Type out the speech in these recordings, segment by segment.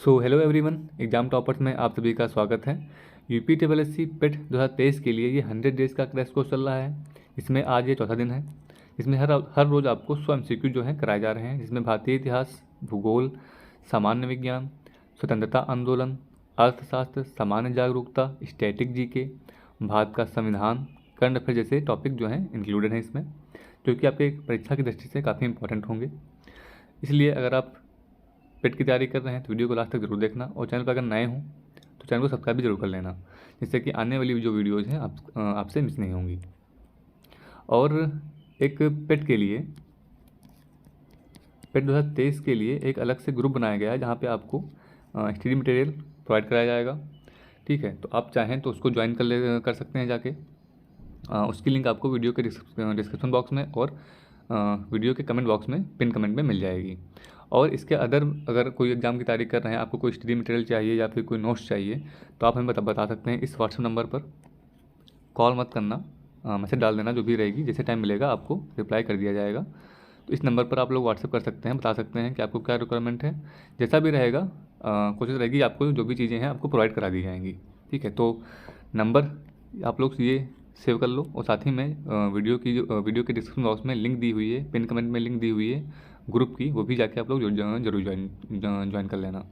So hello everyone, exam toppers में आप सभी का स्वागत है। यूपी ट्रिपल एस सी पेट 2023 के लिए ये 100 डेज का क्रैश कोर्स चल रहा है। इसमें आज ये चौथा दिन है। इसमें हर रोज़ आपको 100 MCQ जो हैं कराए जा रहे हैं, जिसमें भारतीय इतिहास, भूगोल, सामान्य विज्ञान, स्वतंत्रता आंदोलन, अर्थशास्त्र, सामान्य जागरूकता, स्टैटिक जीके, भारत का संविधान, करंट अफेयर जैसे टॉपिक जो हैं इंक्लूडेड हैं इसमें, जो कि आपके परीक्षा की दृष्टि से काफ़ी इंपॉर्टेंट होंगे। इसलिए अगर आप पेट की तैयारी कर रहे हैं तो वीडियो को लास्ट तक जरूर देखना, और चैनल पर अगर नए हों तो चैनल को सब्सक्राइब भी जरूर कर लेना, जिससे कि आने वाली जो वीडियोज़ हैं आपसे मिस नहीं होंगी। और एक पेट 2023 के लिए एक अलग से ग्रुप बनाया गया है, जहाँ पे आपको स्टडी मटेरियल प्रोवाइड कराया जाएगा। ठीक है, तो आप चाहें तो उसको ज्वाइन कर सकते हैं जाके। उसकी लिंक आपको वीडियो के डिस्क्रिप्शन बॉक्स में और वीडियो के कमेंट बॉक्स में पिन कमेंट में मिल जाएगी। और इसके अगर कोई एग्ज़ाम की तैयारी कर रहे हैं, आपको कोई स्टडी मटेरियल चाहिए या फिर कोई नोट्स चाहिए, तो आप हमें बता सकते हैं। इस व्हाट्सएप नंबर पर कॉल मत करना, मैसेज डाल देना, जो भी रहेगी, जैसे टाइम मिलेगा आपको रिप्लाई कर दिया जाएगा। तो इस नंबर पर आप लोग व्हाट्सएप कर सकते हैं, बता सकते हैं कि आपको क्या रिक्वायरमेंट है। जैसा भी रहेगा कोशिश रहेगी आपको जो भी चीज़ें हैं आपको प्रोवाइड करा दी जाएंगी। ठीक है, तो नंबर आप लोग ये सेव कर लो, और साथ ही में वीडियो के डिस्क्रिप्शन बॉक्स में लिंक दी हुई है, पिन कमेंट में लिंक दी हुई है ग्रुप की, वो भी जाके आप लोग जरूर ज्वाइन कर लेना।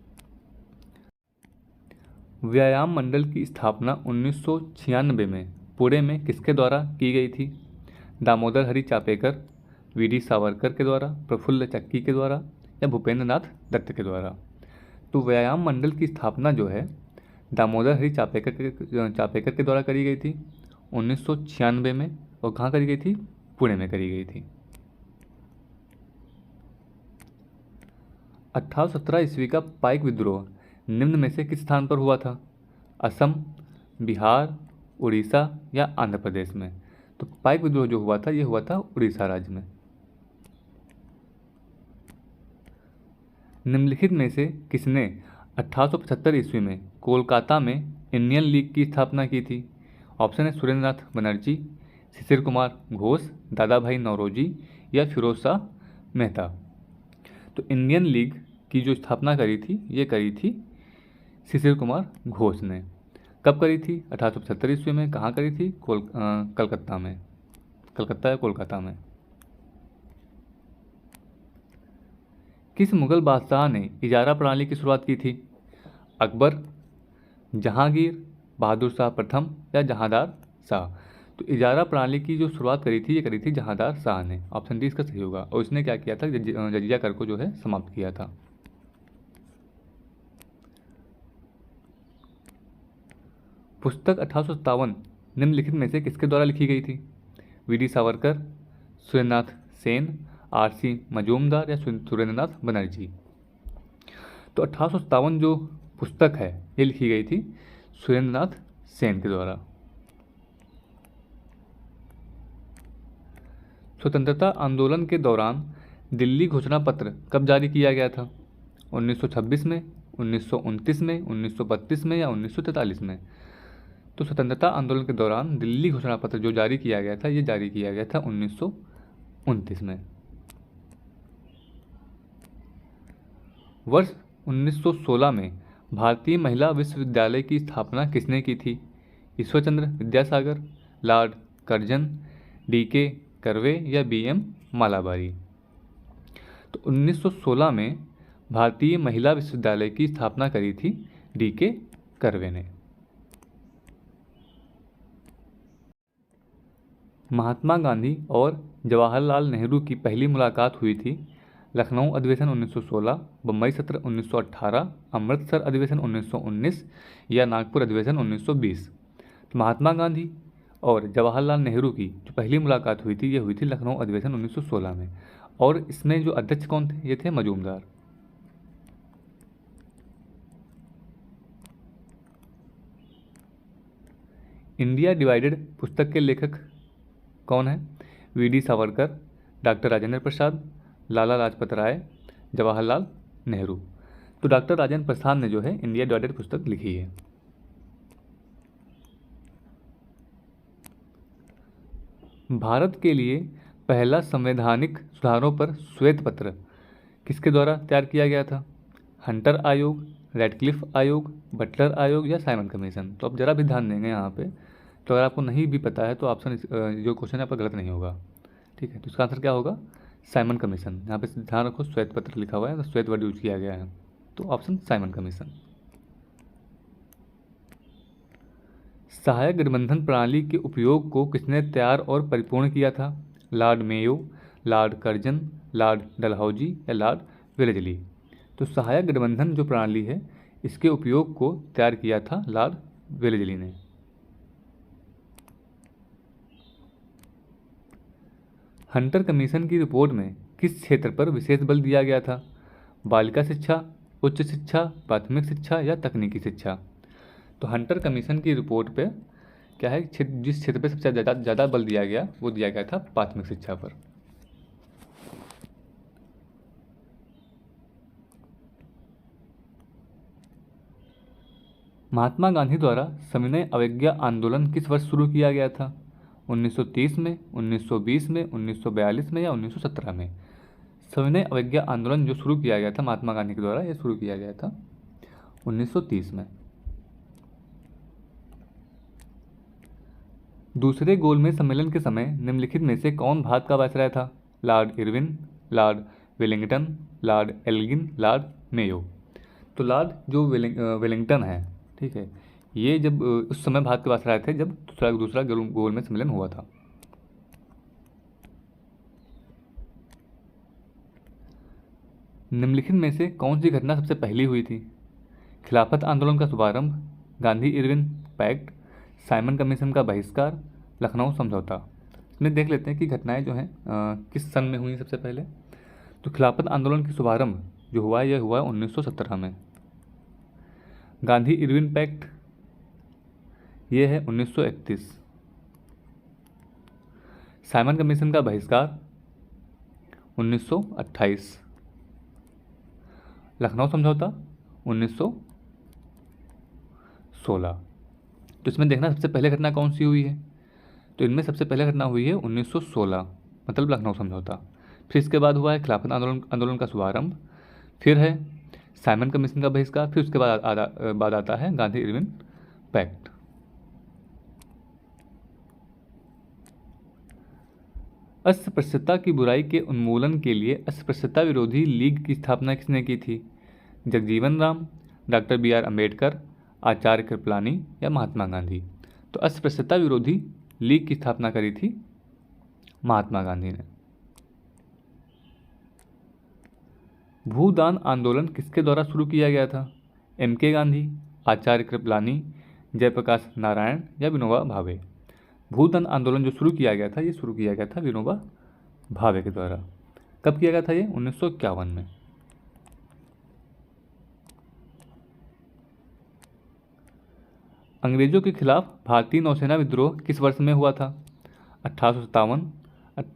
व्यायाम मंडल की स्थापना 1996 में पुणे में किसके द्वारा की गई थी? दामोदर हरि चापेकर, वीडी सावरकर के द्वारा, प्रफुल्ल चक्की के द्वारा, या भूपेंद्र नाथ दत्त के द्वारा? तो व्यायाम मंडल की स्थापना जो है दामोदर हरि चापेकर के द्वारा करी गई थी 1996 में। और कहाँ करी गई थी? पुणे में करी गई थी। 1817 ईस्वी का पाइक विद्रोह निम्न में से किस स्थान पर हुआ था? असम, बिहार, उड़ीसा या आंध्र प्रदेश में? तो पाइक विद्रोह जो हुआ था ये हुआ था उड़ीसा राज्य में। निम्नलिखित में से किसने 1875 ईस्वी में कोलकाता में इंडियन लीग की स्थापना की थी? ऑप्शन है सुरेंद्रनाथ बनर्जी, शिशिर कुमार घोष, दादा भाई नौरोजी या फिरोज शाह मेहता? तो इंडियन लीग की जो स्थापना करी थी ये करी थी शिशिर कुमार घोष ने। कब करी थी? 1875 ईस्वी में। कहाँ करी थी? कलकत्ता में, कलकत्ता या कोलकाता में। किस मुगल बादशाह ने इजारा प्रणाली की शुरुआत की थी? अकबर, जहांगीर, बहादुर शाह प्रथम या जहांदार शाह? तो इजारा प्रणाली की जो शुरुआत करी थी ये करी थी जहांदार शाह ने। ऑप्शन डी इसका सही होगा। और इसने क्या किया था? जजिया कर को जो है समाप्त किया था। पुस्तक 1857 निम्नलिखित में से किसके द्वारा लिखी गई थी? वीडी सावरकर, सुरेंद्रनाथ सेन, आरसी मजूमदार या सुरेंद्रनाथ बनर्जी? तो 1857 जो पुस्तक है ये लिखी गई थी सुरेंद्रनाथ सेन के द्वारा। स्वतंत्रता आंदोलन के दौरान दिल्ली घोषणा पत्र कब जारी किया गया था? 1926 में, 1929 में, 1932 में या 1943 में? तो स्वतंत्रता आंदोलन के दौरान दिल्ली घोषणा पत्र जो जारी किया गया था ये जारी किया गया था 1929 में। वर्ष 1916 में भारतीय महिला विश्वविद्यालय की स्थापना किसने की थी? Ishwarchandra Vidyasagar, Lord Curzon, DK Karve या बीएम मालाबारी? तो 1916 में भारतीय महिला विश्वविद्यालय की स्थापना करी थी डीके कर्वे ने। महात्मा गांधी और जवाहरलाल नेहरू की पहली मुलाकात हुई थी लखनऊ अधिवेशन 1916, बम्बई सत्र 1918, अमृतसर अधिवेशन 1919 या नागपुर अधिवेशन 1920? तो महात्मा गांधी और जवाहरलाल नेहरू की जो पहली मुलाकात हुई थी ये हुई थी लखनऊ अधिवेशन 1916 में। और इसमें जो अध्यक्ष कौन थे? ये थे मजूमदार। इंडिया डिवाइडेड पुस्तक के लेखक कौन है? VD Savarkar, doctor Rajendra Prasad, Lala Lajpat Rai, Jawaharlal Nehru? तो डॉक्टर राजेंद्र प्रसाद ने जो है इंडिया डिवाइडेड पुस्तक लिखी है। भारत के लिए पहला संवैधानिक सुधारों पर श्वेत पत्र किसके द्वारा तैयार किया गया था? हंटर आयोग, रेडक्लिफ आयोग, बटलर आयोग या साइमन कमीशन। तो आप ज़रा भी ध्यान देंगे यहाँ पे, तो अगर आपको नहीं भी पता है तो ऑप्शन जो क्वेश्चन है आपका गलत नहीं होगा। ठीक है, तो इसका आंसर क्या होगा? Simon commission. यहाँ पे ध्यान रखो श्वेत पत्र लिखा हुआ है, तो श्वेत वर्ड यूज किया गया है, तो ऑप्शन साइमन कमीशन। सहायक गठबंधन प्रणाली के उपयोग को किसने तैयार और परिपूर्ण किया था? Lord Mayo, Lord Curzon, Lord Dalhousie या लॉर्ड वेलेजली। तो सहायक गठबंधन जो प्रणाली है इसके उपयोग को तैयार किया था लॉर्ड वेलेजली ने। हंटर कमीशन की रिपोर्ट में किस क्षेत्र पर विशेष बल दिया गया था? बालिका शिक्षा, उच्च शिक्षा, प्राथमिक शिक्षा या तकनीकी शिक्षा। तो हंटर कमीशन की रिपोर्ट पे क्या है, जिस क्षेत्र पे सबसे ज़्यादा बल दिया गया वो दिया गया था प्राथमिक शिक्षा पर। महात्मा गांधी द्वारा सविनय अवज्ञा आंदोलन किस वर्ष शुरू किया गया था? 1930 में, 1920 में, 1942 में या 1917 में। सविनय अवज्ञा आंदोलन जो शुरू किया गया था महात्मा गांधी के द्वारा, यह शुरू किया गया था 1930 में। दूसरे गोलमेज सम्मेलन के समय निम्नलिखित में से कौन भारत का वायसराय था? Lord Irwin, Lord Wellington, Lord Elgin, Lord Mayo. तो लॉर्ड जो वेलिंगटन है, ठीक है, ये जब उस समय भारत के वायसराय थे जब दूसरा गोलमेज सम्मेलन हुआ था। निम्नलिखित में से कौन सी घटना सबसे पहली हुई थी? खिलाफत आंदोलन का शुभारंभ, Gandhi Irwin pact, Simon commission का बहिष्कार, लखनऊ समझौता। इसमें देख लेते हैं कि घटनाएं जो हैं किस सन में हुई सबसे पहले। तो खिलाफत आंदोलन की शुभारंभ जो हुआ यह हुआ 1917 में। गांधी इरविन पैक्ट ये है 1931। साइमन कमीशन का बहिष्कार 1928। लखनऊ समझौता 1916। तो इसमें देखना सबसे पहले घटना कौन सी हुई है, तो इनमें सबसे पहले घटना हुई है 1916, मतलब लखनऊ समझौता। फिर इसके बाद हुआ है खिलाफत आंदोलन का शुभारंभ, फिर है साइमन कमीशन का बहिष्कार, फिर उसके बाद आता है गांधी इरविन पैक्ट। अस्पृश्यता की बुराई के उन्मूलन के लिए अस्पृश्यता विरोधी लीग की स्थापना किसने की थी? जगजीवन राम, डॉक्टर BR अम्बेडकर, आचार्य कृपलानी या महात्मा गांधी। तो अस्पृश्यता विरोधी लीग की स्थापना करी थी महात्मा गांधी ने। भूदान आंदोलन किसके द्वारा शुरू किया गया था? MK गांधी, आचार्य कृपलानी, जयप्रकाश नारायण या विनोबा भावे। भूदान आंदोलन जो शुरू किया गया था ये शुरू किया गया था विनोबा भावे के द्वारा। कब किया गया था ये? 1951 में। अंग्रेजों के खिलाफ भारतीय नौसेना विद्रोह किस वर्ष में हुआ था? 1857,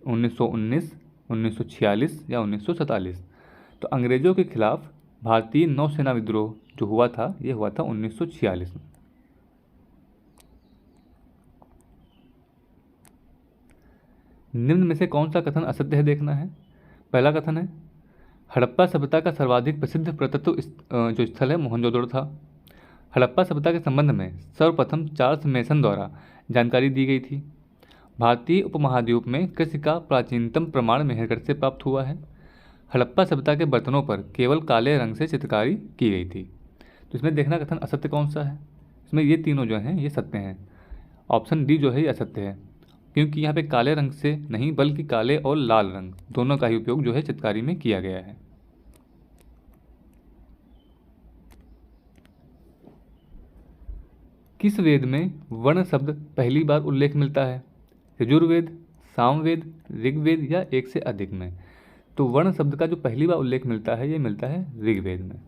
1919, 1946 या 1947। तो अंग्रेजों के खिलाफ भारतीय नौसेना विद्रोह जो हुआ था ये हुआ था 1946 में। निम्न में से कौन सा कथन असत्य है देखना है। पहला कथन है हड़प्पा सभ्यता का सर्वाधिक प्रसिद्ध पुरातत्व जो स्थल है मोहनजोदड़ो था। हड़प्पा सभ्यता के संबंध में सर्वप्रथम चार्ल्स मेसन द्वारा जानकारी दी गई थी। भारतीय उपमहाद्वीप में कृषि का प्राचीनतम प्रमाण मेहरगढ़ से प्राप्त हुआ है। हड़प्पा सभ्यता के बर्तनों पर केवल काले रंग से चित्रकारी की गई थी। तो इसमें देखना कथन असत्य कौन सा है। इसमें ये तीनों जो हैं ये सत्य हैं। ऑप्शन डी जो है ये असत्य है, क्योंकि यहाँ पे काले रंग से नहीं बल्कि काले और लाल रंग दोनों का ही उपयोग जो है चित्रकारी में किया गया है। किस वेद में वर्ण शब्द पहली बार उल्लेख मिलता है? यजुर्वेद, सामवेद, ऋग्वेद या एक से अधिक में। तो वर्ण शब्द का जो पहली बार उल्लेख मिलता है ये मिलता है ऋग्वेद में।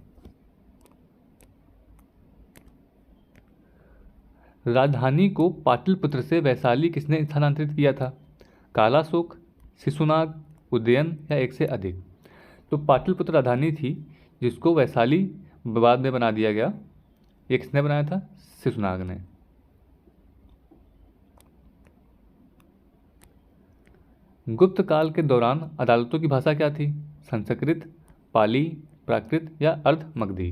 राजधानी को पाटलिपुत्र से वैशाली किसने स्थानांतरित किया था? कालाशोक, शिशुनाग, उदयन या एक से अधिक। तो पाटलिपुत्र राजधानी थी जिसको वैशाली बाद में बना दिया गया। ये किसने बनाया था? शिशुनाग ने। गुप्त काल के दौरान अदालतों की भाषा क्या थी? संस्कृत, पाली, प्राकृत या अर्ध मगधी।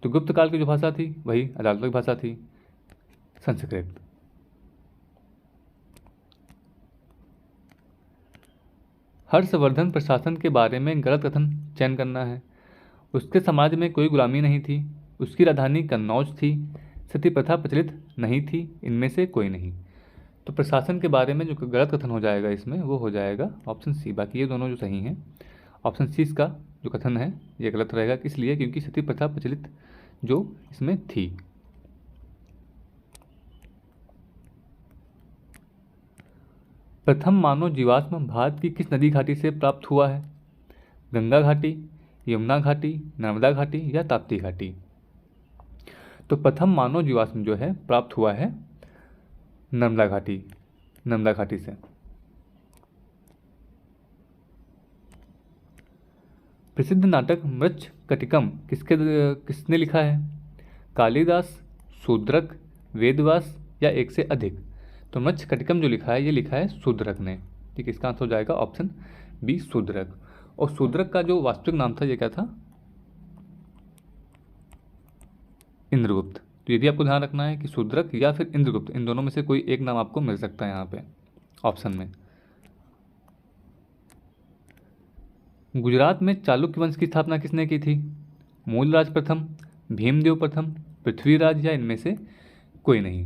तो गुप्त काल की जो भाषा थी वही अदालतों की भाषा थी, संस्कृत। हर्षवर्धन प्रशासन के बारे में गलत कथन चयन करना है। उसके समाज में कोई गुलामी नहीं थी, उसकी राजधानी कन्नौज थी, सती प्रथा प्रचलित नहीं थी, इनमें से कोई नहीं। तो प्रशासन के बारे में जो गलत कथन हो जाएगा इसमें वो हो जाएगा ऑप्शन सी। बाकी ये दोनों जो सही हैं, ऑप्शन सी इसका जो कथन है ये गलत रहेगा। इसलिए क्योंकि सती प्रथा प्रचलित जो इसमें थी। प्रथम मानव जीवाश्म भारत की किस नदी घाटी से प्राप्त हुआ है? गंगा घाटी, यमुना घाटी, नर्मदा घाटी या ताप्ती घाटी? तो प्रथम मानव जीवाश्म जो है प्राप्त हुआ है नर्मदा घाटी से। प्रसिद्ध नाटक मृच्छकटिकम किसने लिखा है? कालिदास, शूद्रक, वेदव्यास या एक से अधिक? तो मृच्छकटिकम जो लिखा है ये लिखा है शूद्रक ने। ठीक, इसका आंसर हो जाएगा ऑप्शन बी, शूद्रक। और शूद्रक का जो वास्तविक नाम था ये क्या था? इंद्रगुप्त। तो यदि आपको ध्यान रखना है कि शूद्रक या फिर इंद्रगुप्त, इन दोनों में से कोई एक नाम आपको मिल सकता है यहाँ पे ऑप्शन में। गुजरात में चालुक्य वंश की स्थापना किसने की थी? मूलराज प्रथम, भीमदेव प्रथम, पृथ्वीराज या इनमें से कोई नहीं?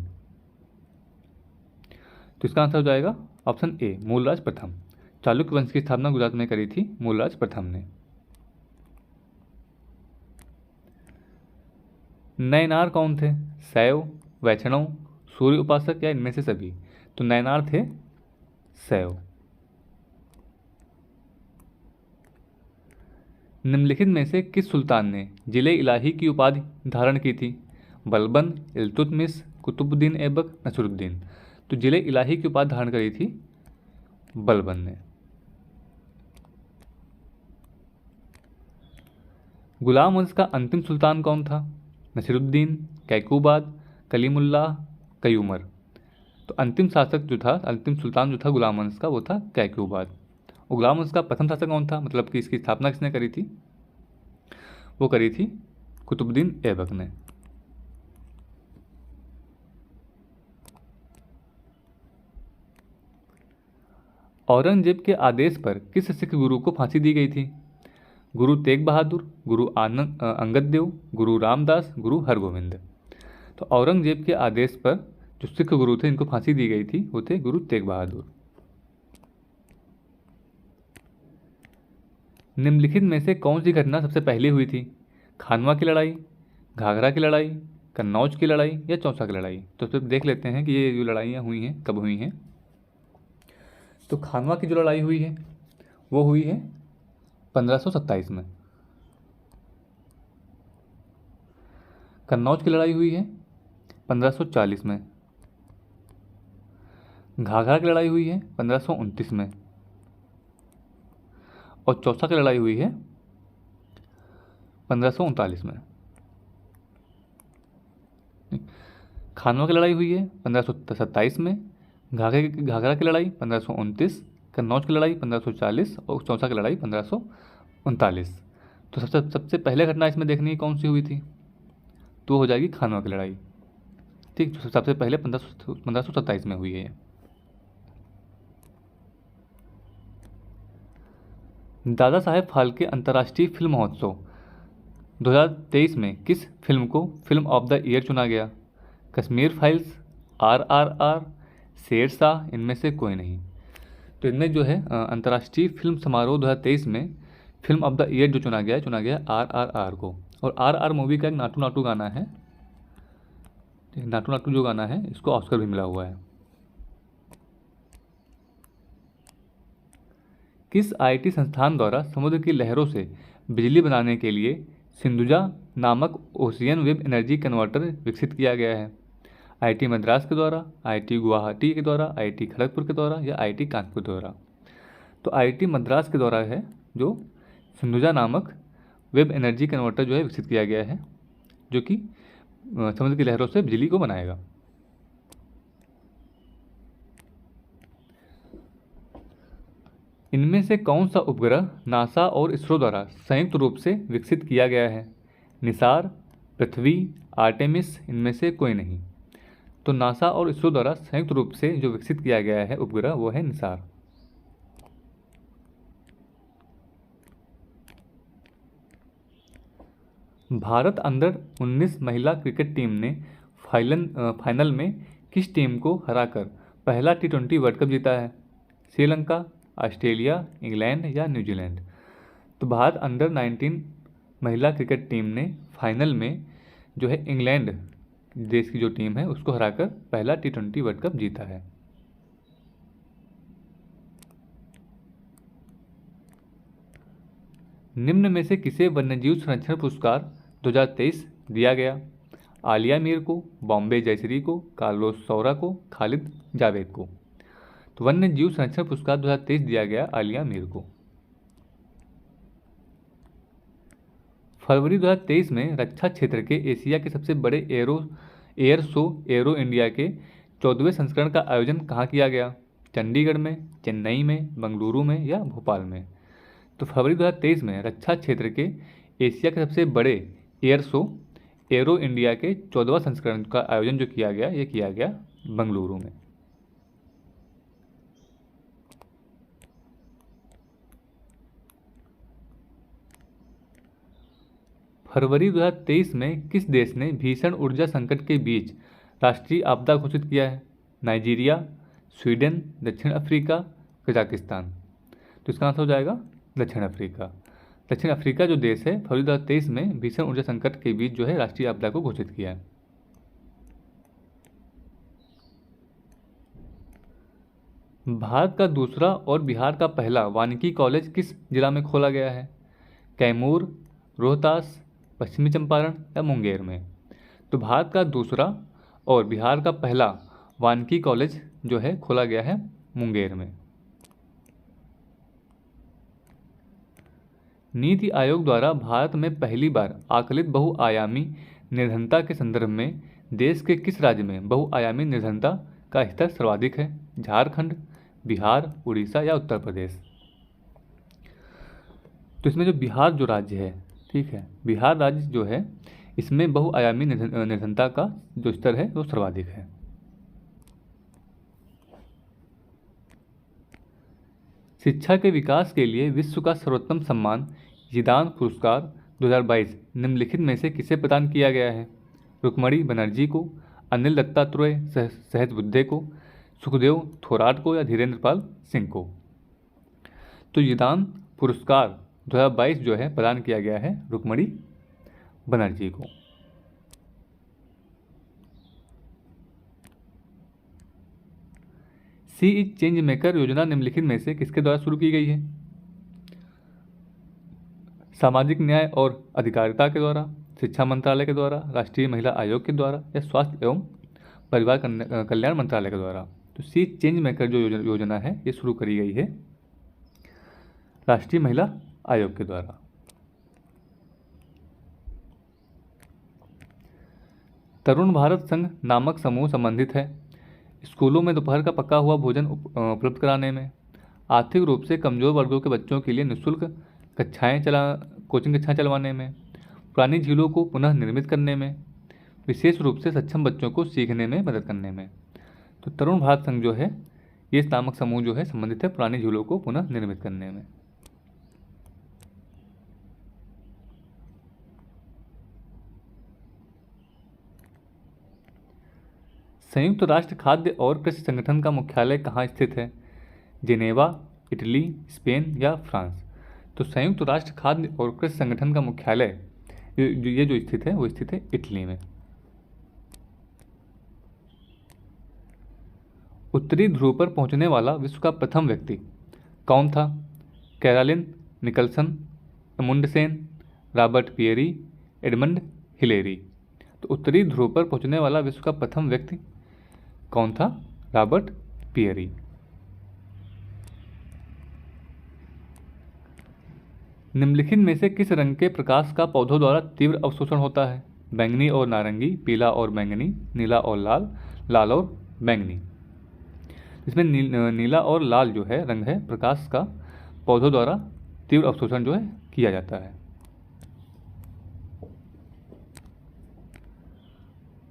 तो इसका आंसर हो जाएगा ऑप्शन ए, मूलराज प्रथम। चालुक्य वंश की स्थापना गुजरात में करी थी मूलराज प्रथम ने। नयनार कौन थे? शैव, वैष्णव, सूर्य उपासक या इनमें से सभी? तो नयनार थे शैव। निम्नलिखित में से किस सुल्तान ने जिले इलाही की उपाधि धारण की थी? बलबन, इल्तुतमिश, कुतुबुद्दीन ऐबक, नसरुद्दीन? तो जिले इलाही की उपाधि धारण करी थी बलबन ने। गुलाम वंश का अंतिम सुल्तान कौन था? नसीरुद्दीन, कैकूबाद, कलीमुल्लाह, कयूमर? तो अंतिम शासक जो था, अंतिम सुल्तान जो था गुलाम वंश का, वो था कैकूबाद। और गुलाम वंश का प्रथम शासक कौन था, मतलब कि इसकी स्थापना किसने करी थी? वो करी थी कुतुबुद्दीन ऐबक ने। औरंगजेब के आदेश पर किस सिख गुरु को फांसी दी गई थी? गुरु तेग बहादुर, गुरु अंगद देव, गुरु रामदास, गुरु हरगोविंद? तो औरंगजेब के आदेश पर जो सिख गुरु थे इनको फांसी दी गई थी वो थे गुरु तेग बहादुर। निम्नलिखित में से कौन सी घटना सबसे पहले हुई थी? खानवा की लड़ाई, घाघरा की लड़ाई, कन्नौज की लड़ाई या चौसा की लड़ाई? तो सिर्फ देख लेते हैं कि ये जो लड़ाइयाँ हुई हैं कब हुई हैं। तो खानवा की जो लड़ाई हुई है वो हुई है 1527 में। कन्नौज की लड़ाई हुई है 1540 में। घाघरा की लड़ाई हुई है 1529 में। और चौसा की लड़ाई हुई है 1539 में। खानवा की लड़ाई हुई है 1527 में, घाघरा की लड़ाई 1529, कन्नौज की लड़ाई 1540 और चौसा की लड़ाई 1539। तो सबसे पहले घटना इसमें देखनी कौन सी हुई थी? तो हो जाएगी खानवा की लड़ाई। ठीक, तो सबसे पहले 1527 में हुई है। दादा साहेब फाल्के अंतर्राष्ट्रीय फिल्म महोत्सव 2023 में किस फिल्म को फिल्म ऑफ द ईयर चुना गया? कश्मीर फाइल्स, RRR, शेरशाह, इनमें से कोई नहीं? तो इनमें जो है अंतर्राष्ट्रीय फिल्म समारोह 2023 में फिल्म ऑफ द ईयर जो चुना गया RRR को। और RR मूवी का एक नाटू नाटू गाना है, नाटू नाटू जो गाना है इसको ऑस्कर भी मिला हुआ है। किस IIT संस्थान द्वारा समुद्र की लहरों से बिजली बनाने के लिए सिंधुजा नामक ओशियन वेब एनर्जी कन्वर्टर विकसित किया गया है? IIT मद्रास के द्वारा, IIT गुवाहाटी के द्वारा, IIT खड़गपुर के द्वारा या IIT कानपुर के द्वारा? तो IIT मद्रास के द्वारा है जो सिंधुजा नामक वेब एनर्जी कन्वर्टर जो है विकसित किया गया है, जो कि समुद्र की लहरों से बिजली को बनाएगा। इनमें से कौन सा उपग्रह नासा और इसरो द्वारा संयुक्त रूप से विकसित किया गया है? निसार, पृथ्वी, आर्टेमिस, इनमें से कोई नहीं। तो नासा और इसरो द्वारा संयुक्त रूप से जो विकसित किया गया है उपग्रह वो है निसार। भारत अंडर 19 महिला क्रिकेट टीम ने फाइनल में किस टीम को हराकर पहला T20 वर्ल्ड कप जीता है? श्रीलंका, ऑस्ट्रेलिया, इंग्लैंड या न्यूजीलैंड? तो भारत अंडर 19 महिला क्रिकेट टीम ने फाइनल में जो है इंग्लैंड देश की जो टीम है उसको हराकर पहला T20 वर्ल्ड कप जीता है। निम्न में से किसे वन्यजीव संरक्षण पुरस्कार 2023 दिया गया? आलिया मीर को, बॉम्बे जयश्री को, कार्लोस सौरा को, खालिद जावेद को? तो वन्य जीव संरक्षण पुरस्कार 2023 दिया गया आलिया मीर को। फरवरी 2023 में रक्षा क्षेत्र के एशिया के सबसे बड़े एयर शो एरो इंडिया के 14वें संस्करण का आयोजन कहाँ किया गया? चंडीगढ़ में, चेन्नई में, बेंगलुरु में या भोपाल में? तो फरवरी 2023 में रक्षा क्षेत्र के एशिया के सबसे बड़े एयर शो एरो इंडिया के 14वां संस्करण का आयोजन जो किया गया ये किया गया बेंगलुरु में। फरवरी 2023 में किस देश ने भीषण ऊर्जा संकट के बीच राष्ट्रीय आपदा घोषित किया है? नाइजीरिया, स्वीडन, दक्षिण अफ्रीका, कजाकिस्तान? तो इसका आंसर हो जाएगा दक्षिण अफ्रीका। दक्षिण अफ्रीका जो देश है फरवरी 2023 में भीषण ऊर्जा संकट के बीच जो है राष्ट्रीय आपदा को घोषित किया है। भारत का दूसरा और बिहार का पहला वानिकी कॉलेज किस जिला में खोला गया है? कैमूर, रोहतास, पश्चिमी चंपारण या मुंगेर में? तो भारत का दूसरा और बिहार का पहला वानिकी कॉलेज जो है खोला गया है मुंगेर में। नीति आयोग द्वारा भारत में पहली बार आकलित बहुआयामी निर्धनता के संदर्भ में देश के किस राज्य में बहुआयामी निर्धनता का स्तर सर्वाधिक है? झारखंड, बिहार, उड़ीसा या उत्तर प्रदेश? तो इसमें जो बिहार जो राज्य है, ठीक है, बिहार राज्य जो है इसमें बहुआयामी निर्धनता का जो स्तर है वो सर्वाधिक है। शिक्षा के विकास के लिए विश्व का सर्वोत्तम सम्मान जिदान पुरस्कार 2022 निम्नलिखित में से किसे प्रदान किया गया है? रुक्मणी बनर्जी को, अनिल दत्तात्रेय सहजबुद्धे को, सुखदेव थोराट को या धीरेन्द्र पाल सिंह को? तो जिदान पुरस्कार 2022 जो है प्रदान किया गया है रुक्मणी बनर्जी को। सी इज चेंज मेकर योजना निम्नलिखित में से किसके द्वारा शुरू की गई है? सामाजिक न्याय और अधिकारिता के द्वारा, शिक्षा मंत्रालय के द्वारा, राष्ट्रीय महिला आयोग के द्वारा या स्वास्थ्य एवं परिवार कल्याण मंत्रालय के द्वारा? तो सी चेंज मेकर जो योजना है ये शुरू करी गई है राष्ट्रीय महिला आयोग के द्वारा। तरुण भारत संघ नामक समूह संबंधित है स्कूलों में दोपहर का पका हुआ भोजन उपलब्ध कराने में, आर्थिक रूप से कमजोर वर्गों के बच्चों के लिए निःशुल्क कोचिंग कक्षाएं चलवाने में, पुरानी झीलों को पुनः निर्मित करने में, विशेष रूप से सक्षम बच्चों को सीखने में मदद करने में। तो तरुण भारत संघ जो है ये नामक समूह जो है संबंधित है पुरानी झीलों को पुनः निर्मित करने में। संयुक्त राष्ट्र खाद्य और कृषि संगठन का मुख्यालय कहाँ स्थित है? जिनेवा, इटली, स्पेन या फ्रांस? तो संयुक्त राष्ट्र खाद्य और कृषि संगठन का मुख्यालय ये जो स्थित है वो स्थित है इटली में। उत्तरी ध्रुव पर पहुंचने वाला विश्व का प्रथम व्यक्ति कौन था? Caroline Nicholson, Amundsen, Robert Peary, Edmund Hillary? तो उत्तरी ध्रुव पर पहुंचने वाला विश्व का प्रथम व्यक्ति कौन था? Robert Peary. निम्नलिखित में से किस रंग के प्रकाश का पौधों द्वारा तीव्र अवशोषण होता है? बैंगनी और नारंगी, पीला और बैंगनी, नीला और लाल, लाल और बैंगनी? इसमें नीला और लाल जो है रंग है प्रकाश का पौधों द्वारा तीव्र अवशोषण जो है किया जाता है।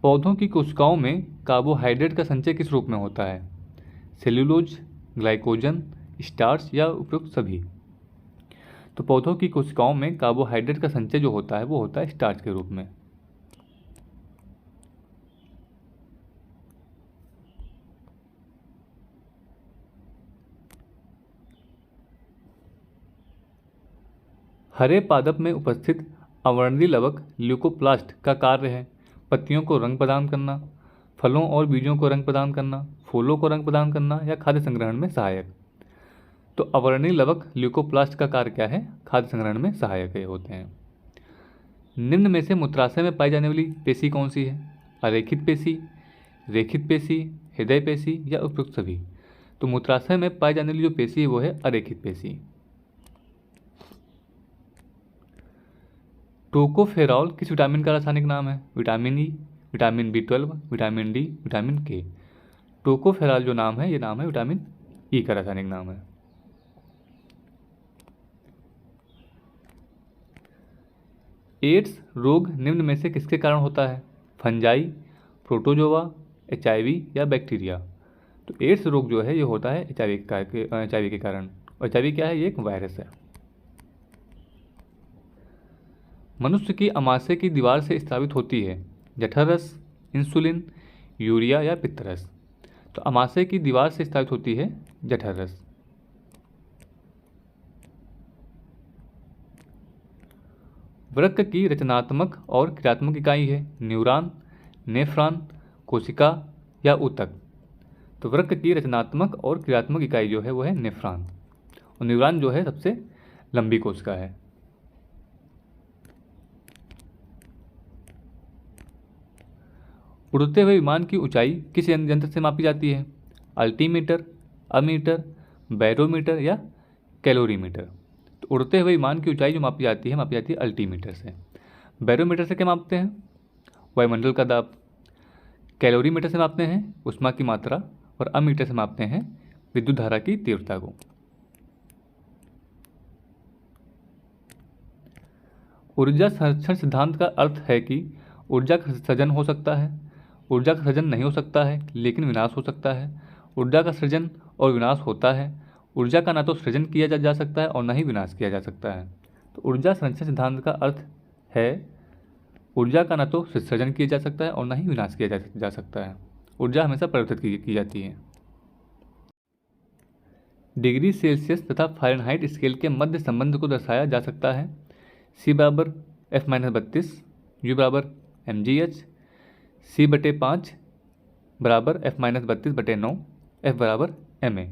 पौधों की कोशिकाओं में कार्बोहाइड्रेट का संचय किस रूप में होता है? सेल्यूलोज, ग्लाइकोजन, स्टार्च या उपयुक्त सभी? तो पौधों की कोशिकाओं में कार्बोहाइड्रेट का संचय जो होता है वो होता है स्टार्च के रूप में। हरे पादप में उपस्थित अवर्णीय लवक ल्यूकोप्लास्ट का कार्य है पत्तियों को रंग प्रदान करना, फलों और बीजों को रंग प्रदान करना, फूलों को रंग प्रदान करना या खाद्य संग्रहण में सहायक। तो अवर्णीय लवक ल्यूकोप्लास्ट का कार्य क्या है? खाद्य संग्रहण में सहायक होते हैं। निम्न में से मूत्राशय में पाई जाने वाली पेशी कौन सी है? अरेखित पेशी, रेखित पेशी, हृदय पेशी या उपयुक्त सभी? तो मूत्राशय में पाई जाने वाली जो पेशी है वो है अरेखित पेशी। टोकोफेरॉल किस विटामिन का रासायनिक नाम है? Vitamin E, vitamin B12, vitamin D, vitamin के। टोकोफेरॉल जो नाम है ये नाम है विटामिन ई का रासायनिक नाम है। एड्स रोग निम्न में से किसके कारण होता है? फंजाई, प्रोटोजोआ, HIV या बैक्टीरिया? तो एड्स रोग जो है ये होता है HIV के कारण। HIV क्या है? ये एक वायरस है। मनुष्य की आमाशय की दीवार से स्रावित होती है जठररस, इंसुलिन, यूरिया या पित्तरस? तो आमाशय की दीवार से स्रावित होती है जठररस। वृक्क की रचनात्मक और क्रियात्मक इकाई है न्यूरॉन, नेफ्रॉन, कोशिका या ऊतक? तो वृक्क की रचनात्मक और क्रियात्मक इकाई जो है वो है नेफ्रॉन, और न्यूरॉन जो है सबसे लंबी कोशिका है। उड़ते हुए विमान की ऊंचाई किस यंत्र से मापी जाती है? अल्टीमीटर, अमीटर, बैरोमीटर या कैलोरीमीटर? तो उड़ते हुए विमान की ऊंचाई जो मापी जाती है अल्टीमीटर से। बैरोमीटर से क्या मापते हैं? वायुमंडल का दाब। कैलोरीमीटर से मापते हैं ऊष्मा की मात्रा, और अमीटर से मापते हैं विद्युत धारा की तीव्रता को। ऊर्जा संरक्षण सिद्धांत का अर्थ है कि ऊर्जा का सृजन हो सकता है, ऊर्जा का सृजन नहीं हो सकता है लेकिन विनाश हो सकता है, ऊर्जा का सृजन और विनाश होता है, ऊर्जा का ना तो सृजन किया जा सकता है और ना ही विनाश किया जा सकता है। तो ऊर्जा संरक्षण सिद्धांत का अर्थ है ऊर्जा का ना तो सृजन किया जा सकता है और ना ही विनाश किया जा सकता है। ऊर्जा हमेशा परिवर्तित की जाती है। डिग्री सेल्सियस तथा फ़ारेनहाइट स्केल के मध्य संबंध को दर्शाया जा सकता है C बराबर F-32, U बराबर mgh, C/5 बराबर F-32/9, F बराबर ma।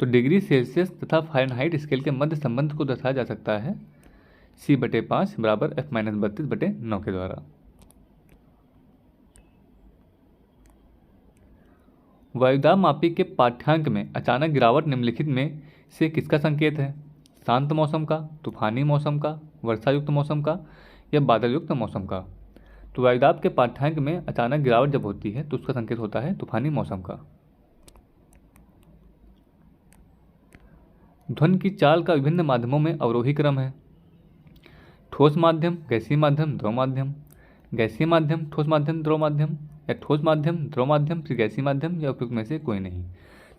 तो डिग्री सेल्सियस तथा फ़ारेनहाइट स्केल के मध्य संबंध को दर्शाया जा सकता है C/5 बराबर F-32/9 के द्वारा। वायुदाब मापी के पाठ्यांक में अचानक गिरावट निम्नलिखित में से किसका संकेत है? शांत मौसम का, तूफानी मौसम का, वर्षायुक्त मौसम का या बादलयुक्त मौसम का? तो वायुदाब के पाठ्यांक में अचानक गिरावट जब होती है तो उसका संकेत होता है तूफानी मौसम का। ध्वनि की चाल का विभिन्न माध्यमों में अवरोही क्रम है ठोस माध्यम, गैसीय माध्यम, द्रव माध्यम। गैसीय माध्यम, ठोस माध्यम, द्रव माध्यम, या ठोस माध्यम, द्रव माध्यम, फिर गैसीय माध्यम, या उपयुक्त में से कोई नहीं।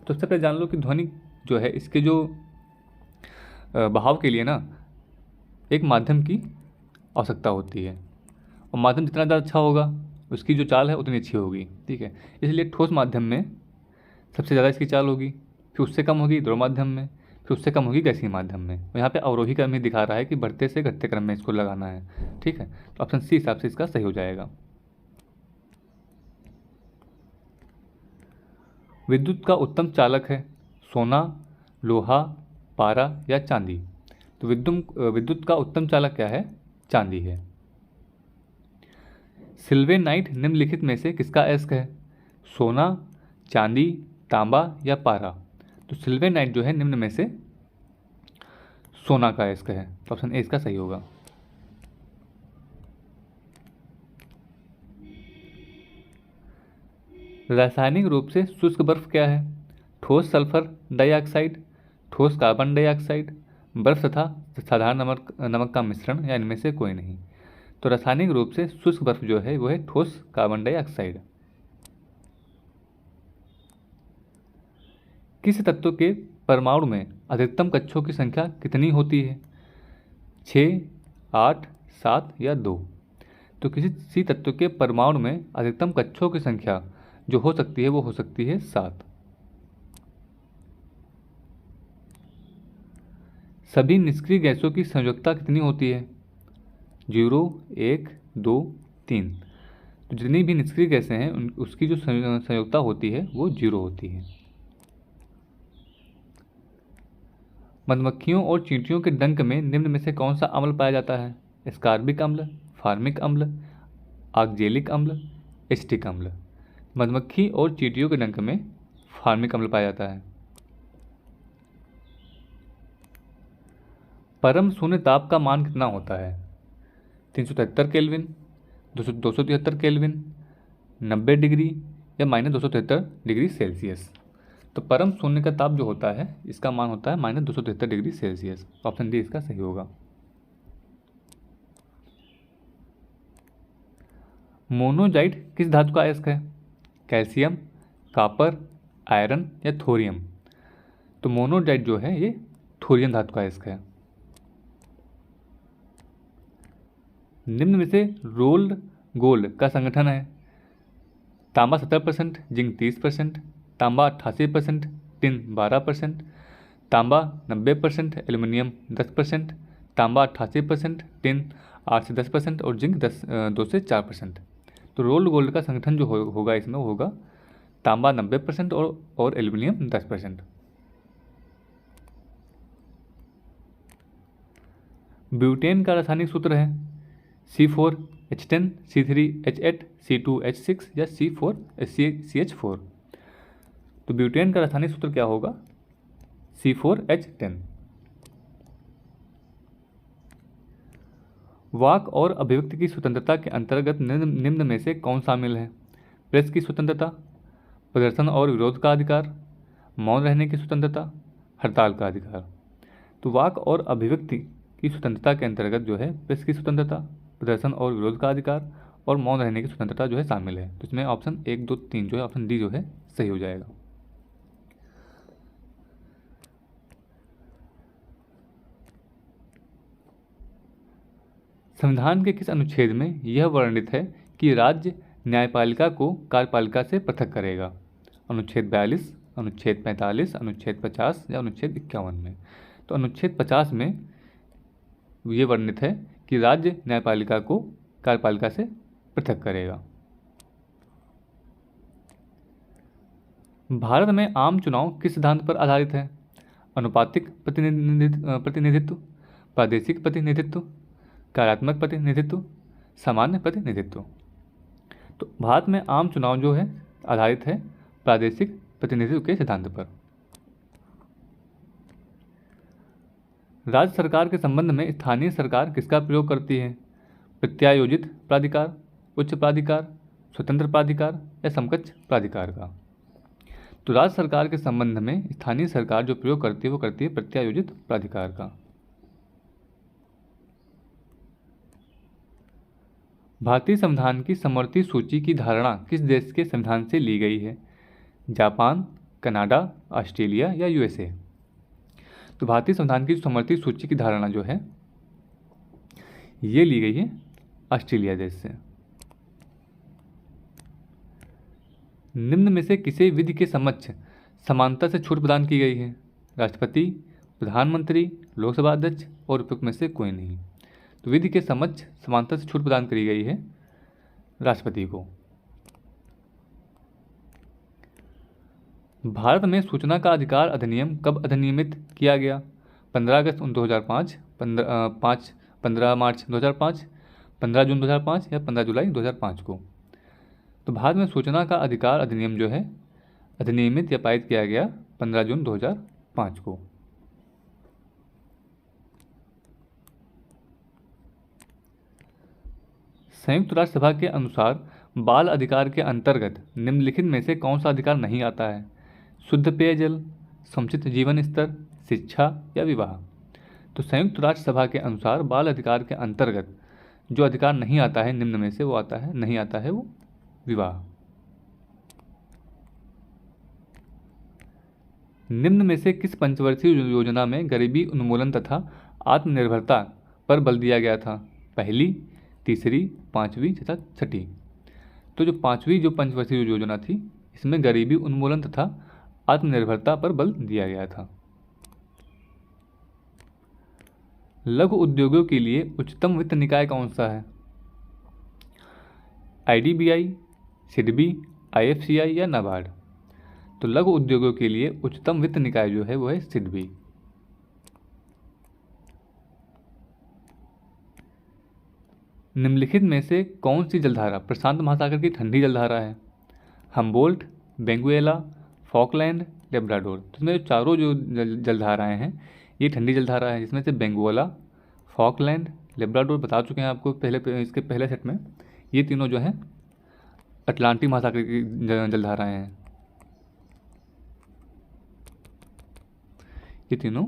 तो सबसे पहले जान लो कि ध्वनि जो है इसके जो बहाव के लिए ना एक माध्यम की आवश्यकता होती है, और माध्यम जितना ज़्यादा अच्छा होगा उसकी जो चाल है उतनी अच्छी होगी। ठीक है, इसलिए ठोस माध्यम में सबसे ज़्यादा इसकी चाल होगी, फिर उससे कम होगी द्रव माध्यम में, फिर उससे कम होगी गैसीय माध्यम में। और यहाँ पे अवरोही क्रम ही दिखा रहा है कि बढ़ते से घटते क्रम में इसको लगाना है। ठीक है, तो ऑप्शन सी हिसाब से इसका सही हो जाएगा। विद्युत का उत्तम चालक है सोना, लोहा, पारा या चांदी? तो विद्युत का उत्तम चालक क्या है? चांदी है। सिल्वेनाइट निम्नलिखित में से किसका अयस्क है? सोना, चांदी, तांबा या पारा? तो सिल्वेनाइट जो है निम्न में से सोना का अयस्क है, तो ऑप्शन ए इसका सही होगा। रासायनिक रूप से शुष्क बर्फ क्या है? ठोस सल्फर डाइऑक्साइड, ठोस कार्बन डाइऑक्साइड, बर्फ तथा साधारण नमक का मिश्रण, या इनमें से कोई नहीं? तो रासायनिक रूप से शुष्क बर्फ जो है वो है ठोस कार्बन डाइऑक्साइड। किस तत्व के परमाणु में अधिकतम कक्षों की संख्या कितनी होती है? 6, 8, 7 या 2? तो किसी तत्व के परमाणु में अधिकतम कक्षों की संख्या जो हो सकती है वो हो सकती है 7। सभी निष्क्रिय गैसों की संयोजकता कितनी होती है? 0, 1, 2, 3। तो जितनी भी निष्क्रिय गैसें हैं उसकी जो संयोजकता होती है वो 0 होती है। मधुमक्खियों और चींटियों के डंक में निम्न में से कौन सा अम्ल पाया जाता है? एस्कार्बिक अम्ल, फार्मिक अम्ल, ऑक्जेलिक अम्ल, एसिटिक अम्ल। मधुमक्खी और चींटियों के डंक में फार्मिक अम्ल पाया जाता है। परम शून्य ताप का मान कितना होता है? 373 केल्विन, 273 केल्विन, 90 डिग्री या -273 डिग्री सेल्सियस। तो परम शून्य का ताप जो होता है इसका मान होता है -273 डिग्री सेल्सियस। ऑप्शन डी इसका सही होगा। मोनोजाइट किस धातु का अयस्क है? कैल्शियम, कापर, आयरन या थोरियम? तो मोनोजाइट जो है ये थोरियम धातु का अयस्क है। निम्न में से रोल्ड गोल्ड का संगठन है? तांबा 70%, जिंक 30%, तांबा 88%, टिन 12%, तांबा 90%, एल्युमिनियम 10%, तांबा 88%, टिन 8 से 10% और जिंक 2 से 4%। तो रोल्ड गोल्ड का संगठन जो होगा इसमें वो होगा तांबा 90% और एल्युमिनियम 10%। ब्यूटेन का रासायनिक सूत्र है C4H10, C3H8, C2H6 या C4CH4? तो ब्यूटेन का रासायनिक सूत्र क्या होगा? C4H10। वाक और अभिव्यक्ति की स्वतंत्रता के अंतर्गत निम्न में से कौन शामिल है? प्रेस की स्वतंत्रता, प्रदर्शन और विरोध का अधिकार, मौन रहने की स्वतंत्रता, हड़ताल का अधिकार। तो वाक और अभिव्यक्ति की स्वतंत्रता के अंतर्गत जो है प्रेस की स्वतंत्रता, प्रदर्शन और विरोध का अधिकार और मौन रहने की स्वतंत्रता जो है शामिल है। तो इसमें ऑप्शन 1, 2, 3 जो है ऑप्शन डी जो है सही हो जाएगा। संविधान के किस अनुच्छेद में यह वर्णित है कि राज्य न्यायपालिका को कार्यपालिका से पृथक करेगा? अनुच्छेद 42, अनुच्छेद 45, अनुच्छेद 50 या अनुच्छेद 51 में? तो अनुच्छेद 50 में ये वर्णित है कि राज्य न्यायपालिका को कार्यपालिका से पृथक करेगा। भारत में आम चुनाव किस सिद्धांत पर आधारित है? अनुपातिक प्रतिनिधित्व, प्रादेशिक प्रतिनिधित्व, कार्यात्मक प्रतिनिधित्व, सामान्य प्रतिनिधित्व? तो भारत में आम चुनाव जो है आधारित है प्रादेशिक प्रतिनिधित्व के सिद्धांत पर। राज्य सरकार के संबंध में स्थानीय सरकार किसका प्रयोग करती है? प्रत्यायोजित प्राधिकार, उच्च प्राधिकार, स्वतंत्र प्राधिकार या समकक्ष प्राधिकार का? तो राज्य सरकार के संबंध में स्थानीय सरकार जो प्रयोग करती है वो करती है प्रत्यायोजित प्राधिकार का। भारतीय संविधान की समवर्ती सूची की धारणा किस देश के संविधान से ली गई है? जापान, कनाडा, ऑस्ट्रेलिया या यूएसए? तो भारतीय संविधान की समवर्ती सूची की धारणा जो है ये ली गई है ऑस्ट्रेलिया देश से। निम्न में से किसे विधि के समक्ष समानता से छूट प्रदान की गई है? राष्ट्रपति, प्रधानमंत्री, लोकसभा अध्यक्ष और उपयुक्त में से कोई नहीं? तो विधि के समक्ष समानता से छूट प्रदान करी गई है राष्ट्रपति को। भारत में सूचना का अधिकार अधिनियम कब अधिनियमित किया गया? 15 अगस्त 2005, 15 मार्च 2005, 15 जून 2005 या 15 जुलाई 2005 को? तो भारत में सूचना का अधिकार अधिनियम जो है अधिनियमित या पारित किया गया 15 जून 2005 को। संयुक्त राष्ट्र सभा के अनुसार बाल अधिकार के अंतर्गत निम्नलिखित में से कौन सा अधिकार नहीं आता है? शुद्ध पेयजल, समुचित जीवन स्तर, शिक्षा या विवाह? तो संयुक्त राष्ट्र सभा के अनुसार बाल अधिकार के अंतर्गत जो अधिकार नहीं आता है निम्न में से, वो आता है, नहीं आता है वो विवाह। निम्न में से किस पंचवर्षीय योजना में गरीबी उन्मूलन तथा आत्मनिर्भरता पर बल दिया गया था? पहली, तीसरी, पांचवी तथा छठी। तो जो पांचवी जो पंचवर्षीय योजना थी, इसमें गरीबी उन्मूलन तथा आत्मनिर्भरता पर बल दिया गया था। लघु उद्योगों के लिए उच्चतम वित्त निकाय कौन सा है? IDBI, सिडबी, IFCI या नाबार्ड? तो लघु उद्योगों के लिए उच्चतम वित्त निकाय जो है वो है सिडबी। निम्नलिखित में से कौन सी जलधारा प्रशांत महासागर की ठंडी जलधारा है? Humboldt, Benguela, Falkland, Labrador. तो इसमें जो चारों जो जलधाराएं हैं ये ठंडी जलधारा है, जिसमें से बेंगुएला, फॉकलैंड, लेब्राडोर बता चुके हैं आपको पहले, इसके पहले सेट में। ये तीनों जो हैं अटलांटिक महासागर की जलधाराएं हैं। ये तीनों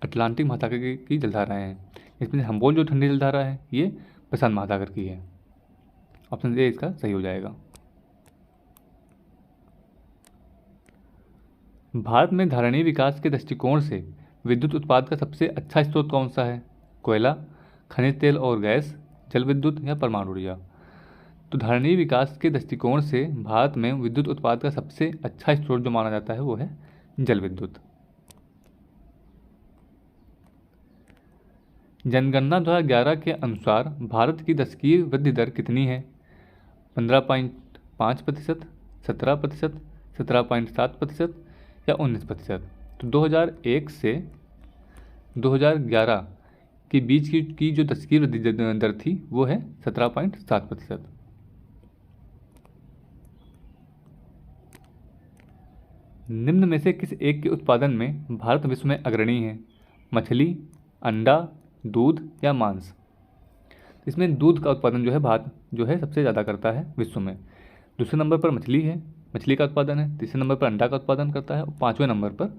अटलांटिक महासागर की जलधाराएं हैं। इसमें हम्बोल्ट जो ठंडी जलधारा है ये प्रशांत महासागर की है। ऑप्शन ए इसका सही हो जाएगा। भारत में धारणीय विकास के दृष्टिकोण से विद्युत उत्पाद का सबसे अच्छा स्रोत कौन सा है? कोयला, खनिज तेल और गैस, जल विद्युत या परमाणु ऊर्जा? तो धारणीय विकास के दृष्टिकोण से भारत में विद्युत उत्पाद का सबसे अच्छा स्रोत जो माना जाता है वो है जल विद्युत। जनगणना 2011 के अनुसार भारत की दशकीय वृद्धि दर कितनी है? 15.5%, 17%, 17.7% या 19%? तो 2001 से 2011 के बीच की जो दशकीय वृद्धि दर थी वो है 17.7%। निम्न में से किस एक के उत्पादन में भारत विश्व में अग्रणी है? मछली, अंडा, दूध या मांस? इसमें दूध का उत्पादन जो है भारत जो है सबसे ज़्यादा करता है विश्व में। दूसरे नंबर पर मछली है, मछली का उत्पादन है। तीसरे नंबर पर अंडा का उत्पादन करता है और पाँचवें नंबर पर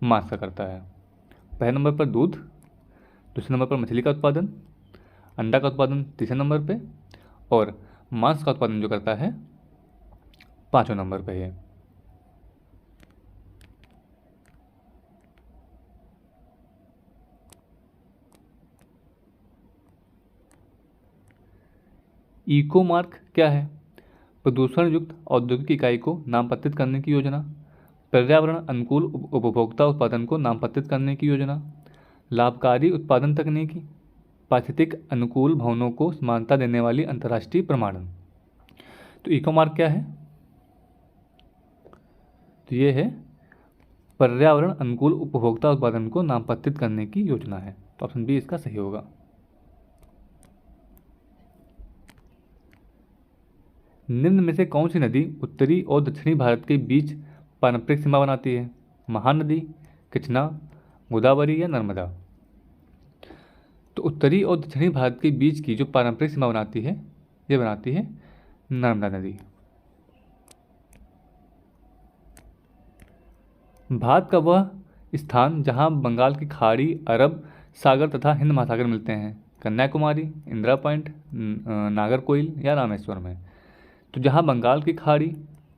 मांस का करता है। पहले नंबर पर दूध, दूसरे नंबर पर मछली का उत्पादन, अंडा का उत्पादन तीसरे नंबर पे और मांस का उत्पादन जो करता है पाँचवें नंबर पे है। इको मार्क क्या है? प्रदूषण युक्त औद्योगिक इकाई को नामपत्रित करने की योजना, पर्यावरण अनुकूल उपभोक्ता उत्पादन को नामपत्रित करने की योजना, लाभकारी उत्पादन तकनीकी, पारिस्थितिक अनुकूल भवनों को मान्यता देने वाली अंतर्राष्ट्रीय प्रमाणन। तो इको मार्क क्या है? तो ये है पर्यावरण अनुकूल उपभोक्ता उत्पादन को नामपत्रित करने की योजना है। तो ऑप्शन बी इसका सही होगा। निम्न में से कौन सी नदी उत्तरी और दक्षिणी भारत के बीच पारंपरिक सीमा बनाती है? महानदी, कृष्णा, गोदावरी या नर्मदा? तो उत्तरी और दक्षिणी भारत के बीच की जो पारंपरिक सीमा बनाती है ये बनाती है नर्मदा नदी। भारत का वह स्थान जहां बंगाल की खाड़ी, अरब सागर तथा हिंद महासागर मिलते हैं, कन्याकुमारी, इंदिरा पॉइंट, नागरकोइल या रामेश्वर में? तो जहाँ बंगाल की खाड़ी,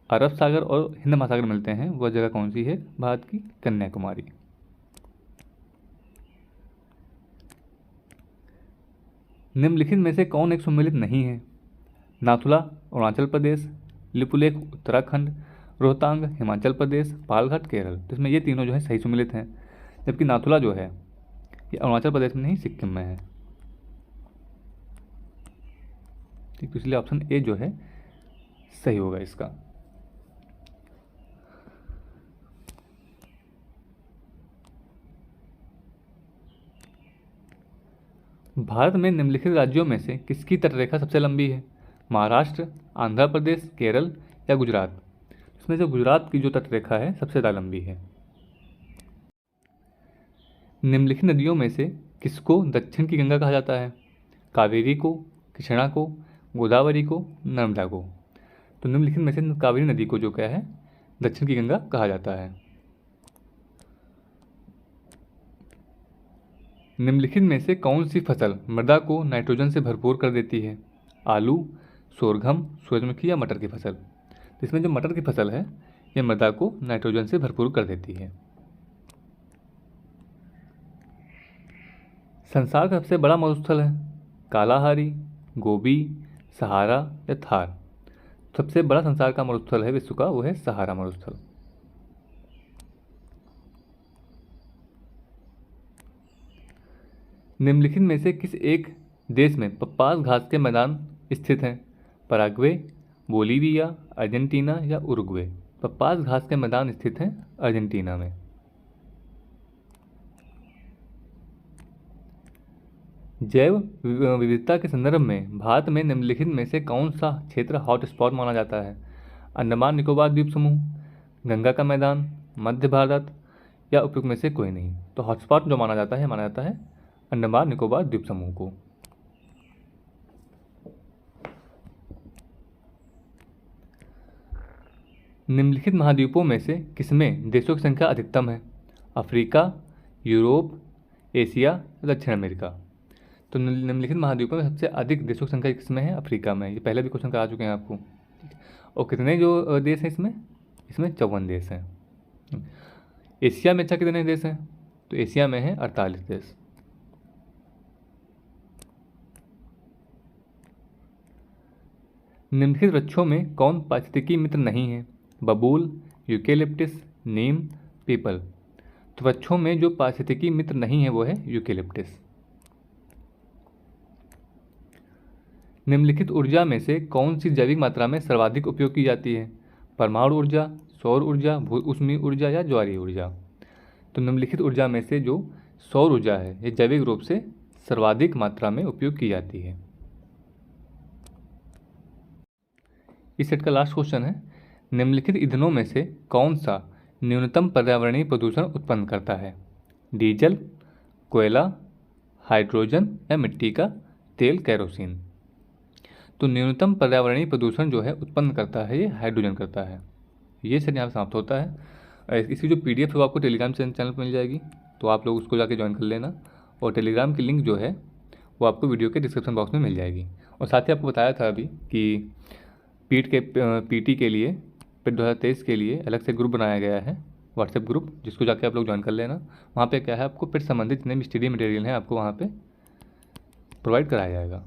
अरब सागर और हिंद महासागर मिलते हैं वह जगह कौन सी है भारत की? कन्याकुमारी। निम्नलिखित में से कौन एक सम्मिलित नहीं है? नाथुला अरुणाचल प्रदेश, लिपुलेख उत्तराखंड, रोहतांग हिमाचल प्रदेश, पालघाट केरल। तो इसमें ये तीनों जो है सही सम्मिलित हैं, जबकि नाथुला जो है ये अरुणाचल प्रदेश में नहीं सिक्किम में है। ठीक, तो इसलिए ऑप्शन ए जो है सही होगा इसका। भारत में निम्नलिखित राज्यों में से किसकी तटरेखा सबसे लंबी है? महाराष्ट्र, आंध्र प्रदेश, केरल या गुजरात? इसमें से गुजरात की जो तटरेखा है सबसे ज़्यादा लंबी है। निम्नलिखित नदियों में से किसको दक्षिण की गंगा कहा जाता है? कावेरी को, कृष्णा को, गोदावरी को, नर्मदा को? तो निम्नलिखित में से कावेरी नदी को जो क्या है दक्षिण की गंगा कहा जाता है। निम्नलिखित में से कौन सी फसल मृदा को नाइट्रोजन से भरपूर कर देती है? आलू, सोरघम, सूरजमुखी या मटर की फसल? इसमें जो मटर की फसल है ये मृदा को नाइट्रोजन से भरपूर कर देती है। संसार का सबसे बड़ा मरुस्थल है? कालाहारी, गोबी, सहारा या थार? सबसे बड़ा संसार का मरुस्थल है विश्व का, वो है सहारा मरुस्थल। निम्नलिखित में से किस एक देश में पप्पास घास के मैदान स्थित हैं? पराग्वे, बोलीविया, अर्जेंटीना या उरुग्वे? पप्पास घास के मैदान स्थित हैं अर्जेंटीना में। जैव विविधता के संदर्भ में भारत में निम्नलिखित में से कौन सा क्षेत्र हॉटस्पॉट माना जाता है? अंडमान निकोबार द्वीप समूह, गंगा का मैदान, मध्य भारत या उपयुक्त में से कोई नहीं? तो हॉटस्पॉट जो माना जाता है अंडमान निकोबार द्वीप समूह को। निम्नलिखित महाद्वीपों में से किसमें देशों की संख्या अधिकतम है? अफ्रीका, यूरोप, एशिया, दक्षिण अमेरिका? तो निम्नलिखित महाद्वीपों में सबसे अधिक देशों की संख्या किसमें है? अफ्रीका में। ये पहले भी क्वेश्चन करा चुके हैं आपको। और कितने जो देश हैं इसमें? इसमें 54 देश हैं। एशिया में अच्छा कितने देश हैं? तो एशिया में है 48 देश। निम्नलिखित वृक्षों में कौन पारिस्थितिकी मित्र नहीं है? बबूल, यूकेलिप्टिस, नीम, पीपल? तो वृक्षों में जो पारिस्थितिकी मित्र नहीं है वो है यूकेलिप्टिस। निम्नलिखित ऊर्जा में से कौन सी जैविक मात्रा में सर्वाधिक उपयोग की जाती है? परमाणु ऊर्जा, सौर ऊर्जा, भू ऊष्मीय ऊर्जा या ज्वारीय ऊर्जा? तो निम्नलिखित ऊर्जा में से जो सौर ऊर्जा है ये जैविक रूप से सर्वाधिक मात्रा में उपयोग की जाती है। इस सेट का लास्ट क्वेश्चन है, निम्नलिखित ईंधनों में से कौन सा न्यूनतम पर्यावरणीय प्रदूषण उत्पन्न करता है? डीजल, कोयला, हाइड्रोजन या मिट्टी का तेल, केरोसिन? तो न्यूनतम पर्यावरणीय प्रदूषण जो है उत्पन्न करता है ये हाइड्रोजन करता है। ये सेट यहाँ पर समाप्त होता है। इसकी जो PDF है वो आपको टेलीग्राम चैनल पर मिल जाएगी, तो आप लोग उसको जाके ज्वाइन कर लेना। और टेलीग्राम की लिंक जो है वो आपको वीडियो के डिस्क्रिप्शन बॉक्स में मिल जाएगी। और साथ ही आपको बताया था अभी कि PT के लिए, PET 2023 के लिए अलग से ग्रुप बनाया गया है, व्हाट्सएप ग्रुप, जिसको जाके आप लोग ज्वाइन कर लेना। वहाँ पे क्या है, आपको PET संबंधित जितने भी स्टडी मटेरियल हैं आपको वहाँ पे प्रोवाइड कराया जाएगा।